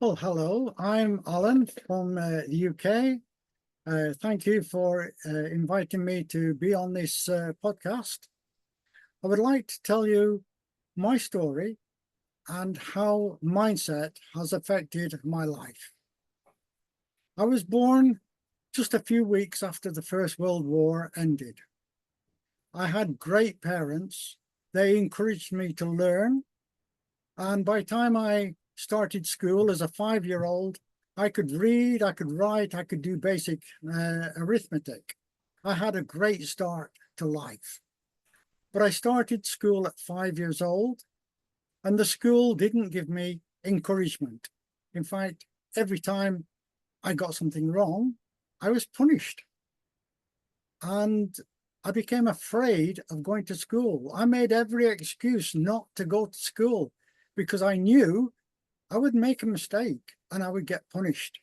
Well, hello, I'm Alan from the UK. Thank you for inviting me to be on this podcast. I would like to tell you my story and how mindset has affected my life. I was born just a few weeks after the First World War ended. I had great parents. They encouraged me to learn. And by the time I started school as a 5-year-old, I could read, I could write, I could do basic arithmetic. I had a great start to life. But I started school at 5 years old, and the school didn't give me encouragement. In fact, every time I got something wrong, I was punished. And I became afraid of going to school. I made every excuse not to go to school because I knew I would make a mistake and I would get punished.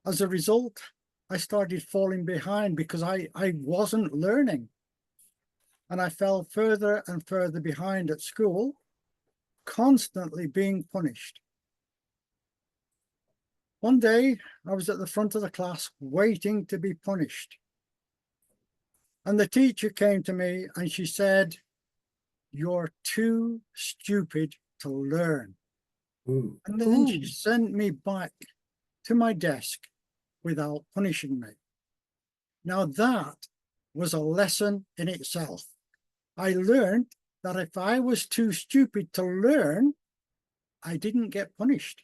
As a result, I started falling behind because I wasn't learning. And I fell further and further behind at school, constantly being punished. One day, I was at the front of the class waiting to be punished. And the teacher came to me and she said, "You're too stupid to learn." Ooh. And then she Ooh. sent me back to my desk without punishing me. Now that was a lesson in itself. I learned that if I was too stupid to learn, I didn't get punished.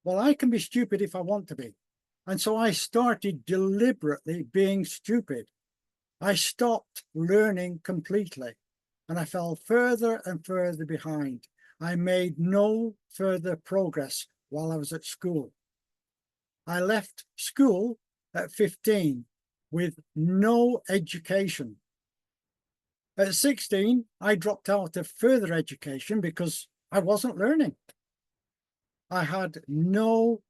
Well, I can be stupid if I want to be. And so I started deliberately being stupid. I stopped learning completely and I fell further and further behind. I made no further progress while I was at school. I left school at 15 with no education. At 16, I dropped out of further education because I wasn't learning. I had no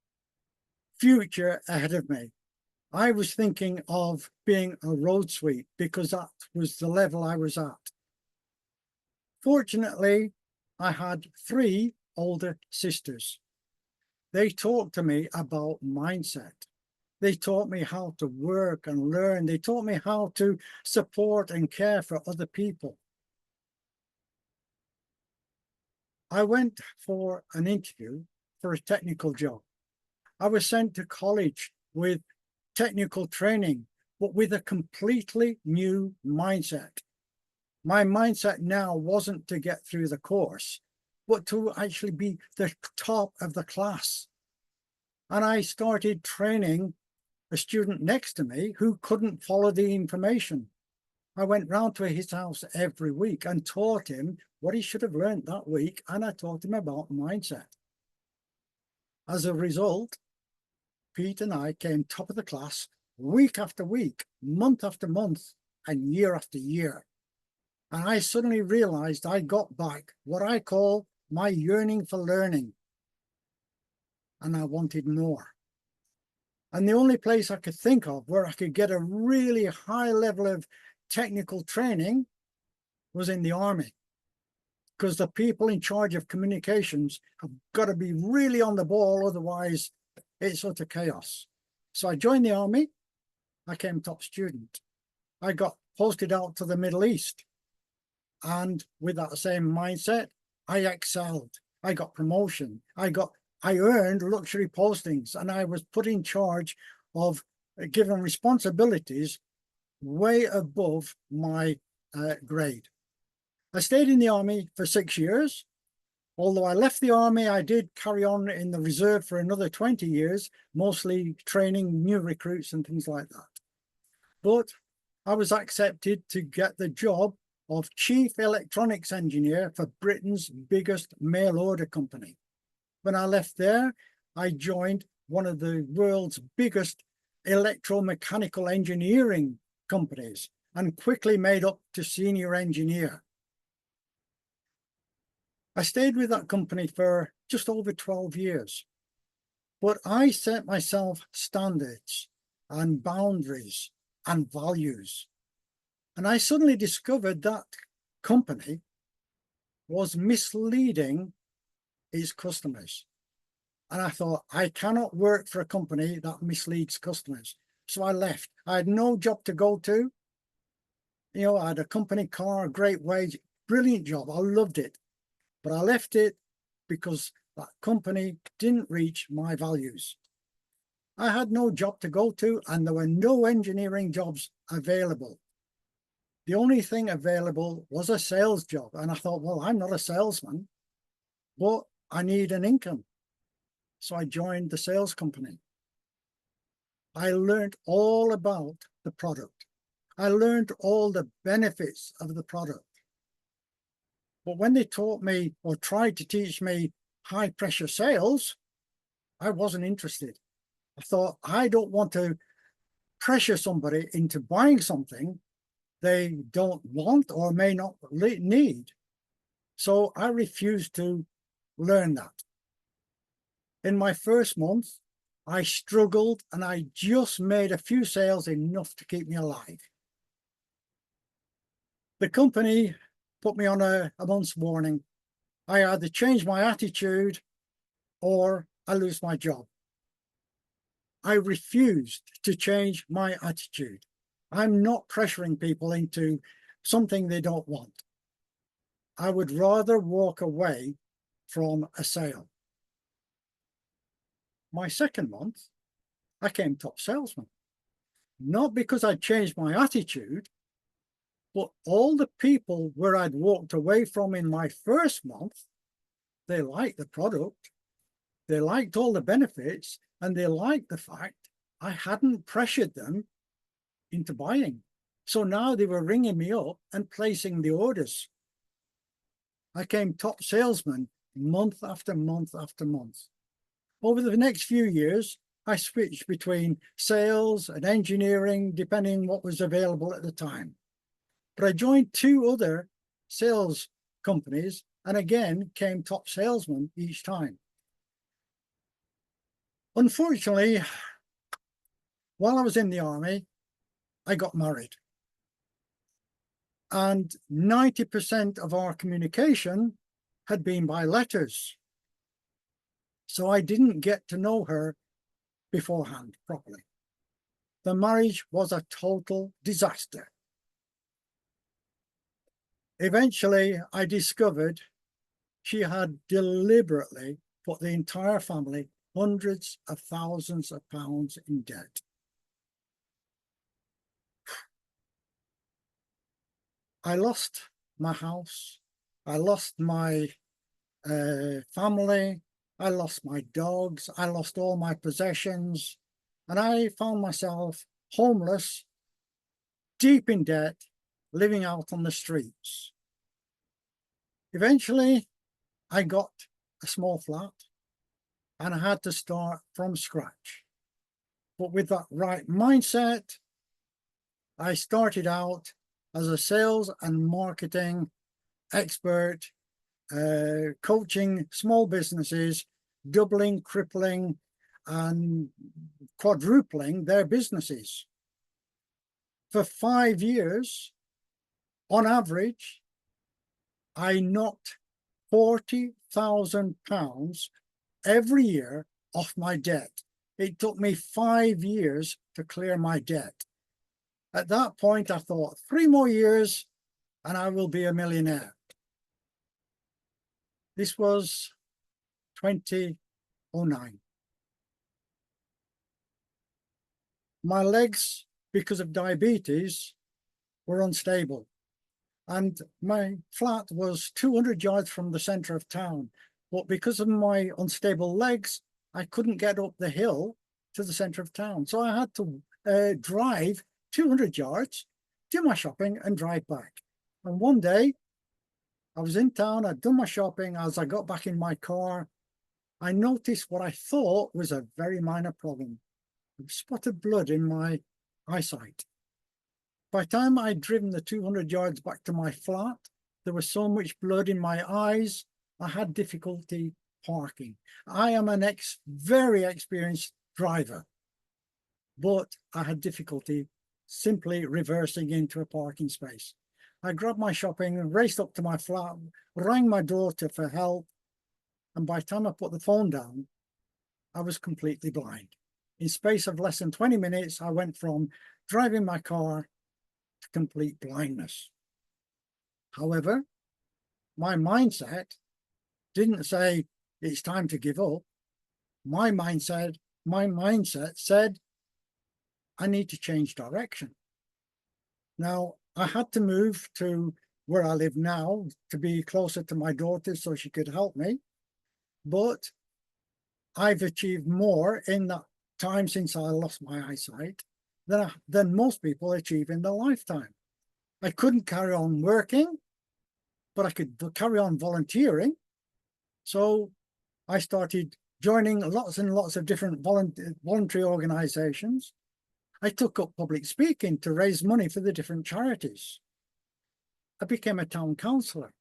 future ahead of me. I was thinking of being a road sweep because that was the level I was at. Fortunately, I had 3 older sisters. They talked to me about mindset. They taught me how to work and learn. They taught me how to support and care for other people. I went for an interview for a technical job. I was sent to college with technical training, but with a completely new mindset. My mindset now wasn't to get through the course, but to actually be the top of the class. And I started training a student next to me who couldn't follow the information. I went round to his house every week and taught him what he should have learned that week, and I taught him about mindset. As a result, Pete and I came top of the class week after week, month after month, and year after year. And I suddenly realized I got back what I call my yearning for learning. And I wanted more. And the only place I could think of where I could get a really high level of technical training was in the army. Because the people in charge of communications have got to be really on the ball, otherwise it's utter chaos. So I joined the army. I came top student. I got posted out to the Middle East. And with that same mindset, I excelled. I got promotion. I earned luxury postings, and I was put in charge of given responsibilities way above my grade. I stayed in the army for 6 years. Although I left the army, I did carry on in the reserve for another 20 years, mostly training new recruits and things like that. But I was accepted to get the job of Chief Electronics Engineer for Britain's biggest mail order company. When I left there, I joined one of the world's biggest electromechanical engineering companies and quickly made up to senior engineer. I stayed with that company for just over 12 years, but I set myself standards and boundaries and values. And I suddenly discovered that company was misleading its customers. And I thought, I cannot work for a company that misleads customers. So I left. I had no job to go to. You know, I had a company car, great wage, brilliant job. I loved it. But I left it because that company didn't reach my values. I had no job to go to, and there were no engineering jobs available. The only thing available was a sales job. And I thought, well, I'm not a salesman, but I need an income. So I joined the sales company. I learned all about the product. I learned all the benefits of the product. But when they taught me or tried to teach me high pressure sales, I wasn't interested. I thought, I don't want to pressure somebody into buying something they don't want or may not need. So I refused to learn that. In my first month, I struggled and I just made a few sales, enough to keep me alive. The company put me on a month's warning. I either change my attitude or I lose my job. I refused to change my attitude. I'm not pressuring people into something they don't want. I would rather walk away from a sale. My second month, I came top salesman. Not because I changed my attitude, but all the people where I'd walked away from in my first month, they liked the product, they liked all the benefits, and they liked the fact I hadn't pressured them into buying. So now they were ringing me up and placing the orders. I came top salesman month after month after month. Over the next few years, I switched between sales and engineering, depending what was available at the time. But I joined 2 other sales companies and again came top salesman each time. Unfortunately, while I was in the army, I got married. And 90% of our communication had been by letters. So I didn't get to know her beforehand properly. The marriage was a total disaster. Eventually, I discovered she had deliberately put the entire family hundreds of thousands of pounds in debt. I lost my house. I lost my family. I lost my dogs. I lost all my possessions. And I found myself homeless, deep in debt, living out on the streets. Eventually, I got a small flat and I had to start from scratch. But with that right mindset, I started out as a sales and marketing expert, coaching small businesses, doubling, crippling, and quadrupling their businesses. For 5 years, on average, I knocked £40,000 every year off my debt. It took me 5 years to clear my debt. At that point, I thought 3 more years and I will be a millionaire. This was 2009. My legs, because of diabetes, were unstable. And my flat was 200 yards from the center of town. But because of my unstable legs, I couldn't get up the hill to the center of town. So I had to drive 200 yards, do my shopping and drive back. And one day I was in town, I'd done my shopping. As I got back in my car, I noticed what I thought was a very minor problem. Spotted blood in my eyesight. By the time I'd driven the 200 yards back to my flat, there was so much blood in my eyes, I had difficulty parking. I am an very experienced driver, but I had difficulty simply reversing into a parking space. I grabbed my shopping and raced up to my flat, rang my daughter for help, and by the time I put the phone down, I was completely blind. In space of less than 20 minutes, I went from driving my car to complete blindness. However, my mindset didn't say it's time to give up. My mindset said I need to change direction. Now, I had to move to where I live now to be closer to my daughter so she could help me. But I've achieved more in that time since I lost my eyesight than most people achieve in their lifetime. I couldn't carry on working, but I could carry on volunteering. So I started joining lots and lots of different voluntary organizations. I took up public speaking to raise money for the different charities. I became a town councillor.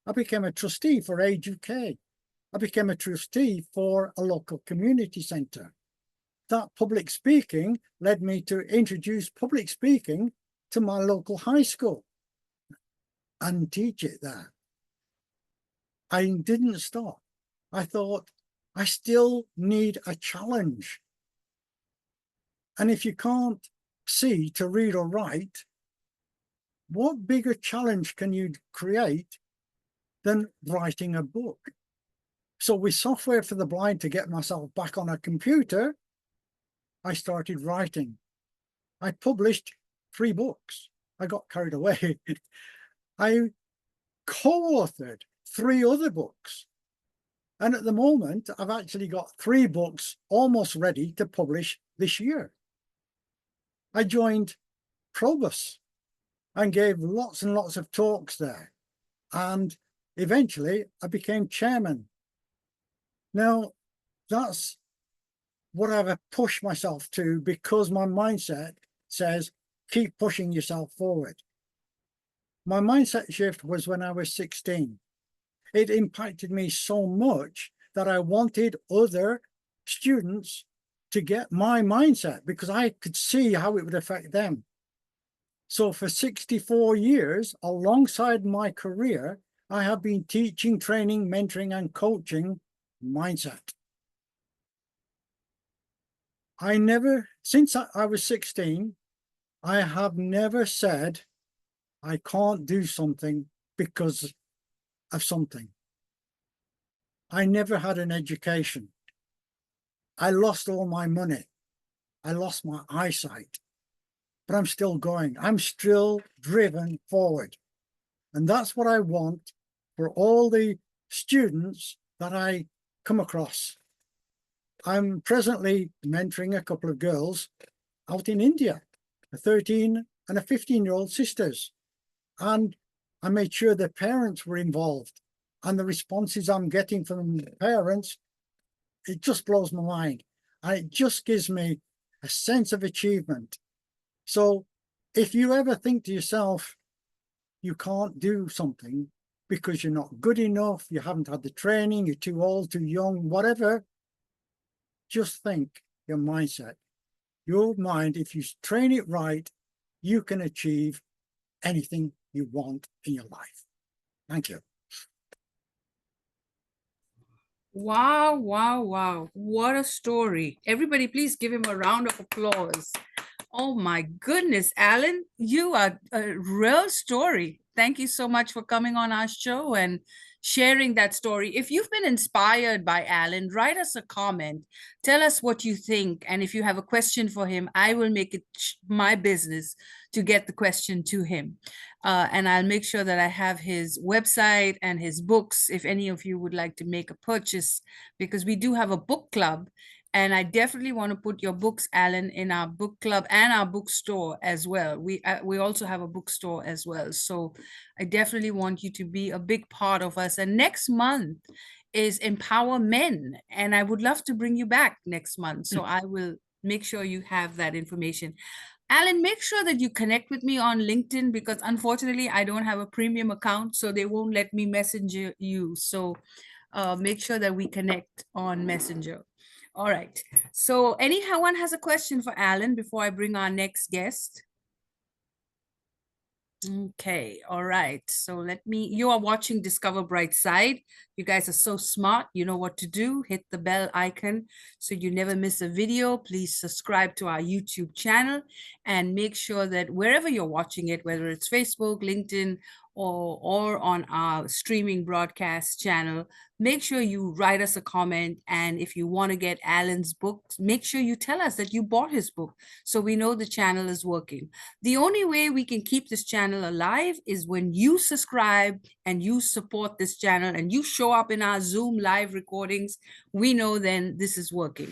I became a trustee for Age UK. I became a trustee for a local community centre. That public speaking led me to introduce public speaking to my local high school and teach it there. I didn't stop. I thought, I still need a challenge. And if you can't see to read or write, what bigger challenge can you create than writing a book? So with software for the blind to get myself back on a computer, I started writing. I published 3 books. I got carried away. I co-authored 3 other books. And at the moment, I've actually got 3 books almost ready to publish this year. I joined Probus and gave lots and lots of talks there. And eventually I became chairman. Now, that's what I've pushed myself to because my mindset says, keep pushing yourself forward. My mindset shift was when I was 16. It impacted me so much that I wanted other students to get my mindset because I could see how it would affect them. So for 64 years, alongside my career, I have been teaching, training, mentoring, and coaching mindset. Since I was 16, I have never said I can't do something because of something. I never had an education. I lost all my money. I lost my eyesight, but I'm still going. I'm still driven forward. And that's what I want for all the students that I come across. I'm presently mentoring a couple of girls out in India, a 13 and a 15-year-old sisters. And I made sure their parents were involved. And the responses I'm getting from the parents, it just blows my mind. And it just gives me a sense of achievement. So if you ever think to yourself, you can't do something because you're not good enough, you haven't had the training, you're too old, too young, whatever, just think your mindset. Your mind, if you train it right, you can achieve anything you want in your life. Thank you. Wow, wow, wow. What a story. Everybody, please give him a round of applause. Oh my goodness, Alan, you are a real story. Thank you so much for coming on our show and sharing that story. If you've been inspired by Alan, write us a comment. Tell us what you think. And if you have a question for him, I will make it my business to get the question to him. And I'll make sure that I have his website and his books if any of you would like to make a purchase, because we do have a book club. And I definitely want to put your books, Alan, in our book club and our bookstore as well. We also have a bookstore as well. So I definitely want you to be a big part of us. And next month is Empower Men. And I would love to bring you back next month. So I will make sure you have that information. Alan, make sure that you connect with me on LinkedIn because unfortunately I don't have a premium account, so they won't let me message you. So make sure that we connect on Messenger. All right. So anyone has a question for Alan before I bring our next guest? Okay, all right. So you are watching Discover Brightside. You guys are so smart. You know what to do. Hit the bell icon so you never miss a video. Please subscribe to our YouTube channel and make sure that wherever you're watching it, whether it's Facebook, LinkedIn, or on our streaming broadcast channel, make sure you write us a comment. And if you want to get Alan's book, make sure you tell us that you bought his book so we know the channel is working. The only way we can keep this channel alive is when you subscribe and you support this channel and you show up in our Zoom live recordings. We know then this is working.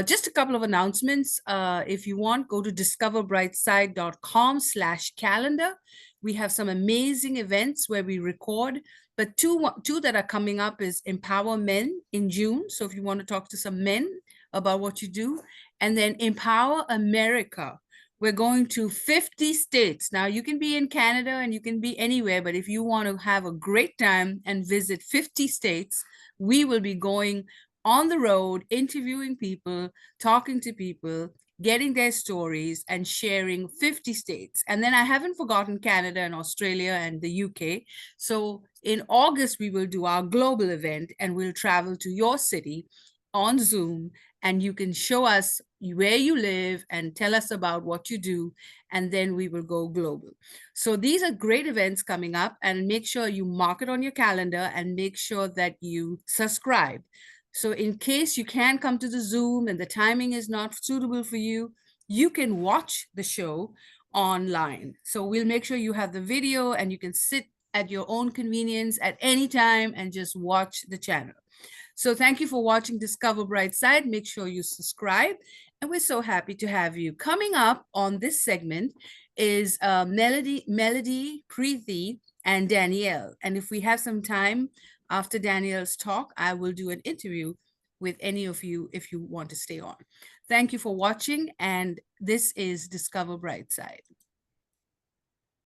Just a couple of announcements. If you want, go to discoverbrightside.com/calendar. We have some amazing events where we record, but two that are coming up is Empower Men in June. So if you want to talk to some men about what you do, and then Empower America. We're going to 50 states. Now, you can be in Canada and you can be anywhere, but if you want to have a great time and visit 50 states, we will be going on the road, interviewing people, talking to people, getting their stories, and sharing 50 states. And then I haven't forgotten Canada and Australia and the UK. So in August, we will do our global event and we'll travel to your city on Zoom, and you can show us where you live and tell us about what you do, and then we will go global. So these are great events coming up, and make sure you mark it on your calendar and make sure that you subscribe. So in case you can't come to the Zoom and the timing is not suitable for you, you can watch the show online. So we'll make sure you have the video and you can sit at your own convenience at any time and just watch the channel. So thank you for watching Discover Brightside. Make sure you subscribe. And we're so happy to have you. Coming up on this segment is Melody, Preeti, and Danielle. And if we have some time after Danielle's talk, I will do an interview with any of you if you want to stay on. Thank you for watching. And this is Discover Brightside.